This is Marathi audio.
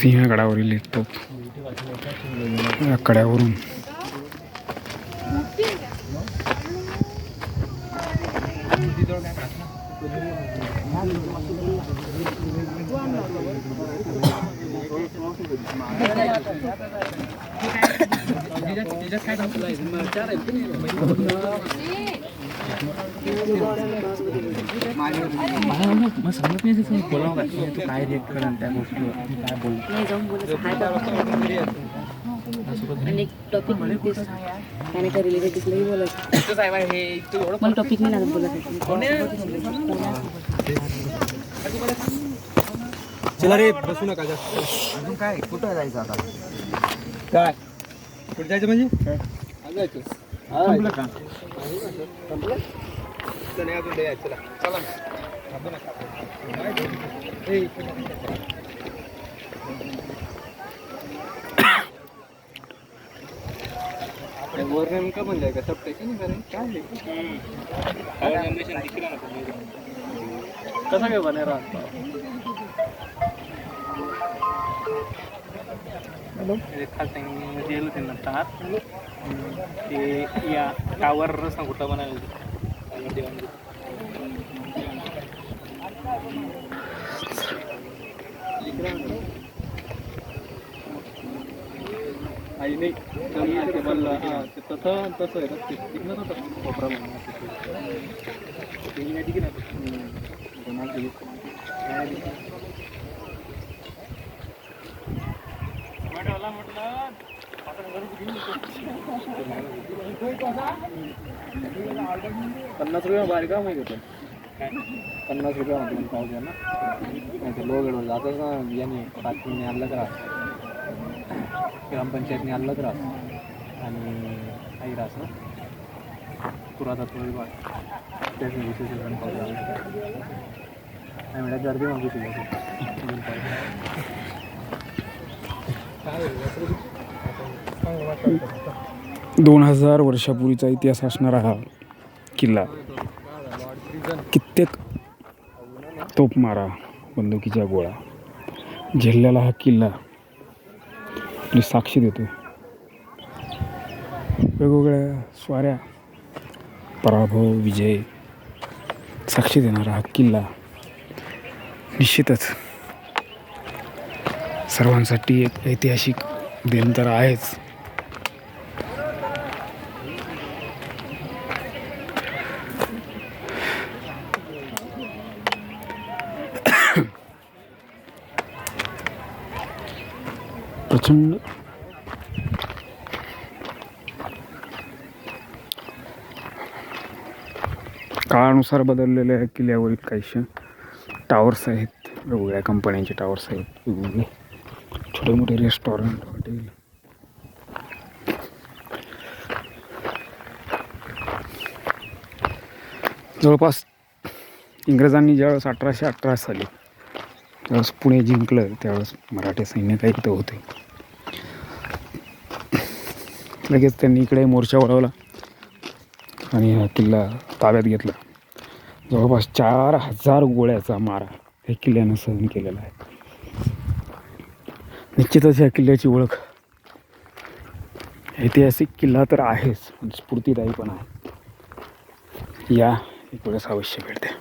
सिंहगडावरील एक तोफ या कड्यावरून मग समजत नाही तू बोलावं का तू काय रिएक्ट करा त्या गोष्टीवर मी काय बोलतो नाही जाऊन बोलायचं आणि एक टॉपिक म्हणतेस त्याने का रिलेटेड तिथलंही बोलायचं मला टॉपिक नाही लागत बोलायचं चला रे बसू नका जास्त अजून काय कुठं जायचं आता काय कुठे जायचं म्हणजे जायचं संपलं का संपलं चला अजून द्यायचं चला चला थांबू नका वर नेमका पण जाय का सब टेशन करें काय कसा काय बने रहा गेलो त्यांना तार ते या टावर रस्ता कुठं बनायला आई नाही ते म्हणलं हां ते तसं तसं आहे ना ते तिकडं होतं कोपरा म्हणून नाही तिकडे ₹50 बाहेर का माहिती होतं ₹50 म्हटलं पाहिजे ना नाही ते लोक जातच ना याने पाचमीने आणलं तर ग्रामपंचायतने आणलं तर आणि काही रास ना पुरातत्व विभाग त्याच विशेष पाहिजे नाही म्हणत गर्दी मागू तुला 2000 वर्षापूर्वीचा इतिहास असणारा हा किल्ला कित्येक तोफमारा बंदुकीच्या गोळा झेललेला हा किल्ला आपली साक्षी देतो. वेगवेगळ्या स्वाऱ्या पराभव विजय साक्षी देणारा हा किल्ला निश्चितच सर्वांसाठी एक ऐतिहासिक दिन तर आहेच. प्रचंड काळानुसार बदललेल्या किल्ल्यावरील काहीशे टावर्स आहेत. वेगवेगळ्या कंपन्यांचे टावर्स आहेत. वेगवेगळे छोटे मोठे रेस्टॉरंट हॉटेल जवळपास इंग्रजांनी ज्यावेळेस 1818 साली ज्यावेळेस पुणे जिंकलं त्यावेळेस मराठी सैन्य काही इथं होते. लगेच त्यांनी इकडे मोर्चा वळवला आणि हा किल्ला ताब्यात घेतला. जवळपास 4000 गोळ्याचा मारा या किल्ल्यानं सहन केलेला आहे. निश्चितच या किल्ल्याची ओळख ऐतिहासिक किल्ला तर आहेच, स्फूर्तिदायी पण आहे. या एक वेळेस अवश्य भेट द्या.